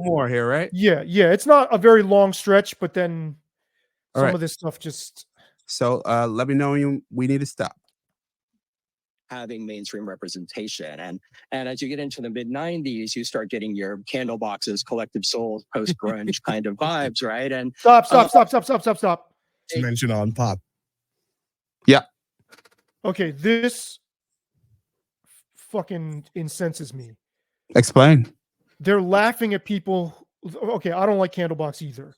more here, right? Yeah. It's not a very long stretch, but then some of this stuff just. So let me know when we need to stop. Having mainstream representation, and as you get into the mid 90s, you start getting your Candleboxes, Collective Souls, post grunge kind of vibes, right? And stop. Mention on pop. Yeah. Okay, this fucking incenses me. Explain. They're laughing at people. Okay, I don't like Candlebox either.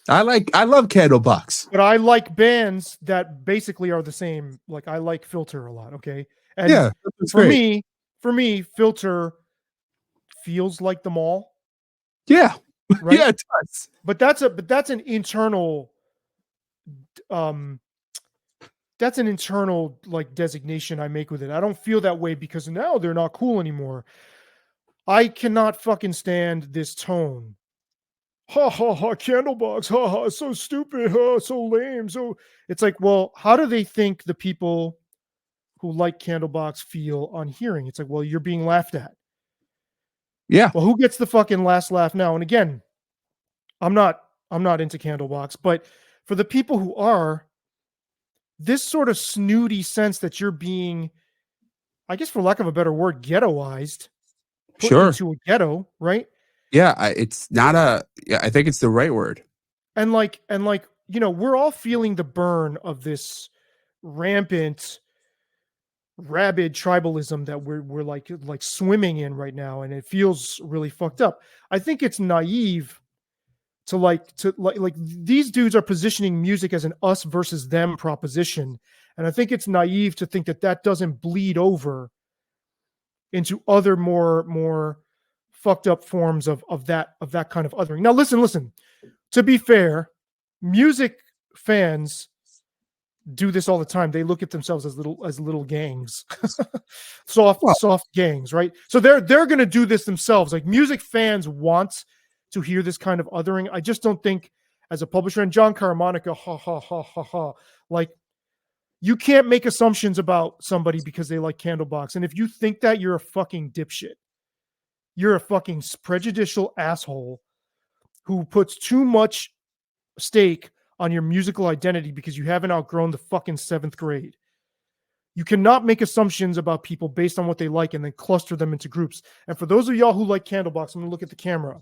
I love Candlebox, but I like bands that basically are the same. Like I like Filter a lot. Okay, and yeah, for me, Filter feels like them all. Yeah, right? Yeah, it does. But that's an internal, like designation I make with it. I don't feel that way because now they're not cool anymore. I cannot fucking stand this tone. Ha ha ha, Candlebox, ha ha, so stupid, ha, so lame. So it's like, well, how do they think the people who like Candlebox feel on hearing? It's like, well, you're being laughed at. Yeah. Well, who gets the fucking last laugh now? And again, I'm not into Candlebox, but for the people who are, this sort of snooty sense that you're being, I guess for lack of a better word, ghettoized, put into a ghetto, right? Yeah, it's not I think it's the right word. And like, you know, we're all feeling the burn of this rampant, rabid tribalism that we're like swimming in right now, and it feels really fucked up. I think it's naive to like these dudes are positioning music as an us versus them proposition, and I think it's naive to think that doesn't bleed over into other more fucked up forms of that kind of othering. Now listen, to be fair, music fans do this all the time. They look at themselves as little gangs, soft gangs, right? So they're going to do this themselves. Like music fans want to hear this kind of othering. I just don't think as a publisher, and John Caramanica, like you can't make assumptions about somebody because they like Candlebox. And if you think that, you're a fucking dipshit. You're a fucking prejudicial asshole who puts too much stake on your musical identity because you haven't outgrown the fucking 7th grade. You cannot make assumptions about people based on what they like and then cluster them into groups. And for those of y'all who like Candlebox, I'm gonna look at the camera.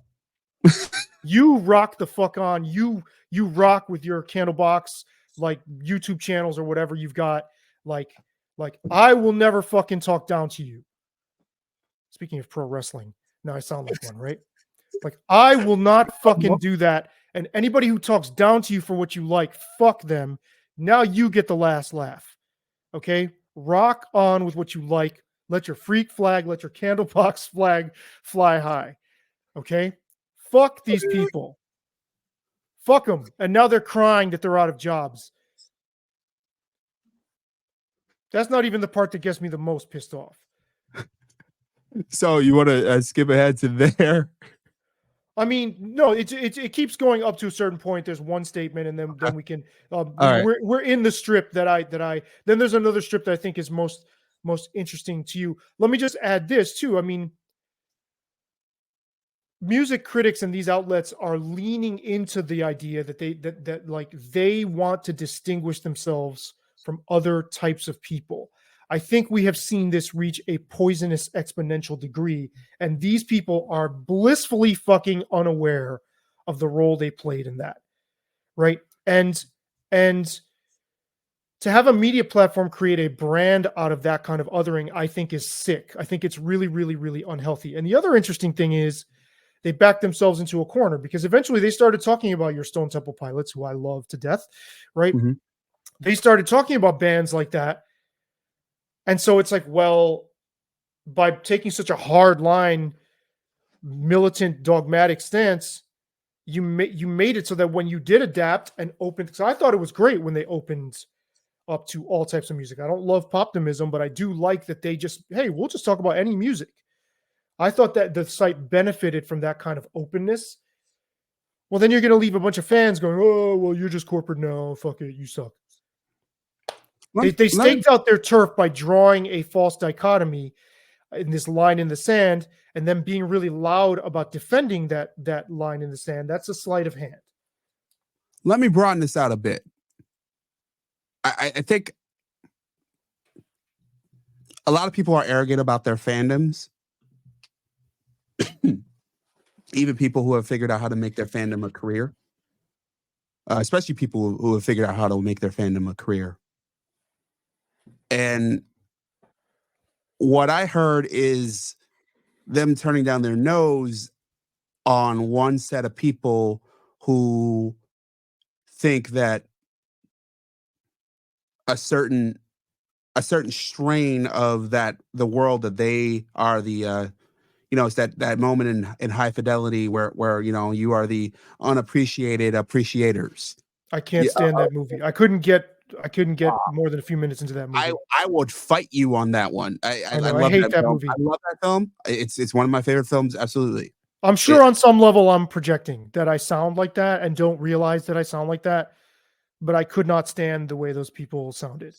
You rock the fuck on. You rock with your Candlebox like YouTube channels or whatever you've got. Like I will never fucking talk down to you. Speaking of pro wrestling, now I sound like one, right? Like I will not fucking do that. And anybody who talks down to you for what you like, fuck them. Now you get the last laugh. Okay? Rock on with what you like. Let your freak flag, let your Candlebox flag fly high. Okay? Fuck these people. Fuck them. And now they're crying that they're out of jobs. That's not even the part that gets me the most pissed off. So you want to skip ahead to there? I mean, no, it keeps going up to a certain point. There's one statement, and then we can. Right. We're in the strip that I. Then there's another strip that I think is most interesting to you. Let me just add this too. I mean, music critics and these outlets are leaning into the idea that they want to distinguish themselves from other types of people. I think we have seen this reach a poisonous exponential degree, and these people are blissfully fucking unaware of the role they played in that, right? And to have a media platform create a brand out of that kind of othering, I think is sick. I think it's really, really, really unhealthy. And the other interesting thing is they backed themselves into a corner because eventually they started talking about your Stone Temple Pilots, who I love to death, right? Mm-hmm. They started talking about bands like that. And so it's like, well, by taking such a hard line, militant, dogmatic stance, you made it so that when you did adapt and open, because I thought it was great when they opened up to all types of music. I don't love poptimism, but I do like that they just, hey, we'll just talk about any music. I thought that the site benefited from that kind of openness. Well, then you're going to leave a bunch of fans going, oh, well, you're just corporate now. Fuck it, you suck. They staked out their turf by drawing a false dichotomy in this line in the sand, and them being really loud about defending that line in the sand, that's a sleight of hand. Let me broaden this out a bit. I think a lot of people are arrogant about their fandoms. Even people who have figured out how to make their fandom a career. Especially people who have figured out how to make their fandom a career. And what I heard is them turning down their nose on one set of people who think that a certain strain of the world that they are the it's that moment in High Fidelity where you are the unappreciated appreciators. I can't stand that movie. I couldn't get more than a few minutes into that movie. I would fight you on that one. I I hate that movie. I love that film. It's one of my favorite films. Absolutely. I'm sure on some level I'm projecting that I sound like that and don't realize that I sound like that, but I could not stand the way those people sounded.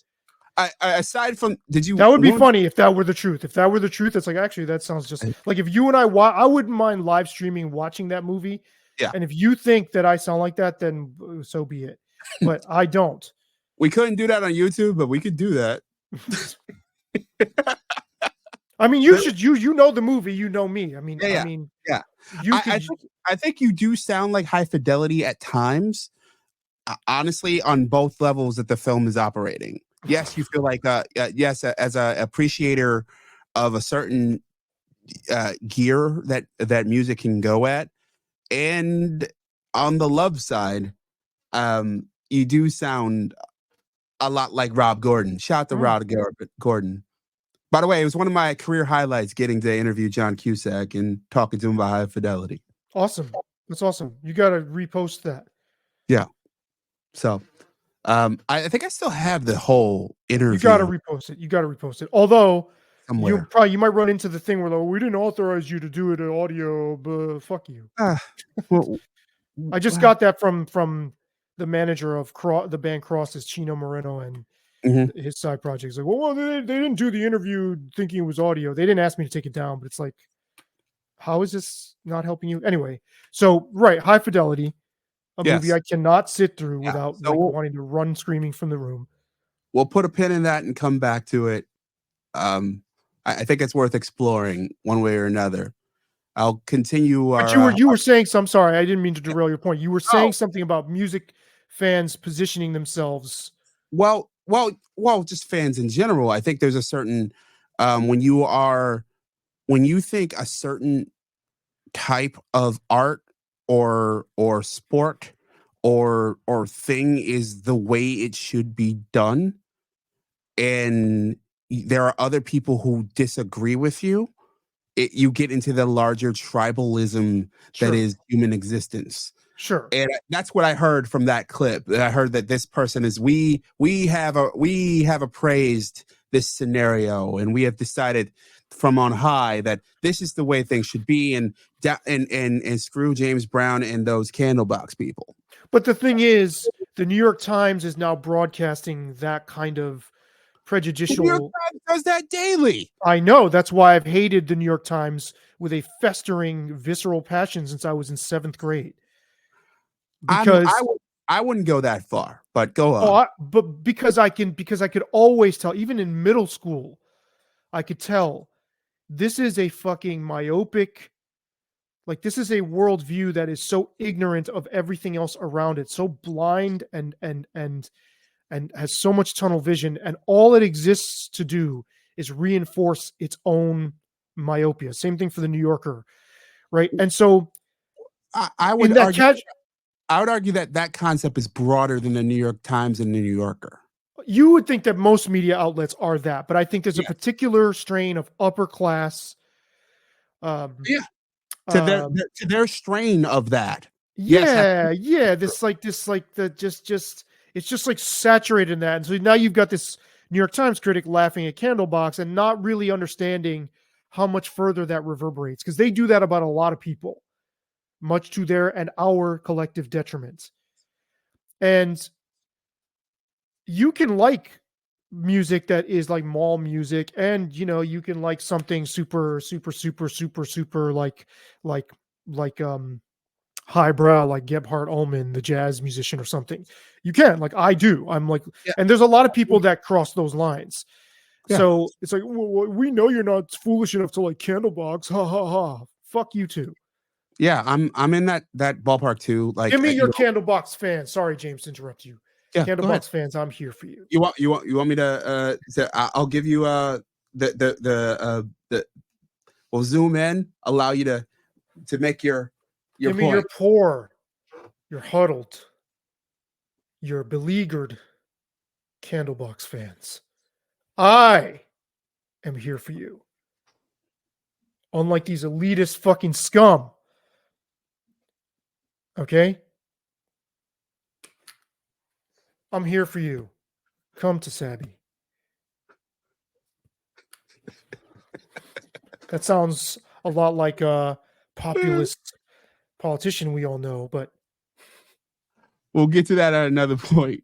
Aside from, that would be funny if that were the truth. If that were the truth, it's like, actually, that sounds just like if you and I wouldn't mind live streaming, watching that movie. Yeah. And if you think that I sound like that, then so be it. But I don't. We couldn't do that on YouTube, but we could do that. I mean, you know the movie, you know me. I mean, yeah. I think you do sound like High Fidelity at times. Honestly, on both levels that the film is operating. Yes, you feel like yes, as a appreciator of a certain gear that music can go at, and on the love side, you do sound a lot like Rob Gordon. Shout out to Rob Gordon. By the way, it was one of my career highlights getting to interview John Cusack and talking to him about High Fidelity. Awesome. That's awesome. You got to repost that. Yeah. So, I think I still have the whole interview. You got to repost it. Although somewhere you might run into the thing where we didn't authorize you to do it in audio, but fuck you. Well, I just got that from the manager of the band Crosses, Chino Moreno, and his side projects. Like, well, they didn't do the interview thinking it was audio. They didn't ask me to take it down, but it's like, how is this not helping you? Anyway, so High Fidelity. A movie I cannot sit through without wanting to run screaming from the room. We'll put a pin in that and come back to it. I think it's worth exploring one way or another. I'll continue. But you were saying I'm sorry, I didn't mean to derail your point. You were saying something about music fans positioning themselves. Well, just fans in general. I think there's a certain when you think a certain type of art or sport or thing is the way it should be done, and there are other people who disagree with you, you get into the larger tribalism that is human existence. Sure. And that's what I heard from that clip. I heard that this person is we have appraised this scenario, and we have decided from on high that this is the way things should be, and screw James Brown and those Candlebox people. But the thing is, the New York Times is now broadcasting that kind of prejudicial. The New York Times does that daily. I know. That's why I've hated the New York Times with a festering, visceral passion since I was in 7th grade. Because I wouldn't go that far, but go on. But because I could always tell, even in middle school, I could tell this is a fucking myopic, like this is a worldview that is so ignorant of everything else around it, so blind and has so much tunnel vision, and all it exists to do is reinforce its own myopia. Same thing for the New Yorker, right? And so I would argue that concept is broader than the New York Times and the New Yorker. You would think that most media outlets are that, but I think there's a particular strain of upper class. To their strain of that. It's just like saturated in that. And so now you've got this New York Times critic laughing at Candlebox and not really understanding how much further that reverberates, because they do that about a lot of people, much to their and our collective detriment. And you can like music that is like mall music, and you can like something super like highbrow, like Gebhard Ullman, the jazz musician or something. You can, like I do. I'm like, Yeah. and there's a lot of people that cross those lines. Yeah. So it's like, well, we know you're not foolish enough to like Candlebox. Ha ha ha. Fuck you too. Yeah, I'm in that ballpark too. Like, Give me your Candlebox fans. Sorry, James, to interrupt you. Yeah, go ahead. Candlebox fans, I'm here for you. You want me to I'll give you the we'll zoom in, allow you to make your Give me point. your poor, your huddled, your beleaguered Candlebox fans. I am here for you. Unlike these elitist fucking scum. Okay? I'm here for you. Come to Saby. That sounds a lot like a populist politician we all know, but we'll get to that at another point.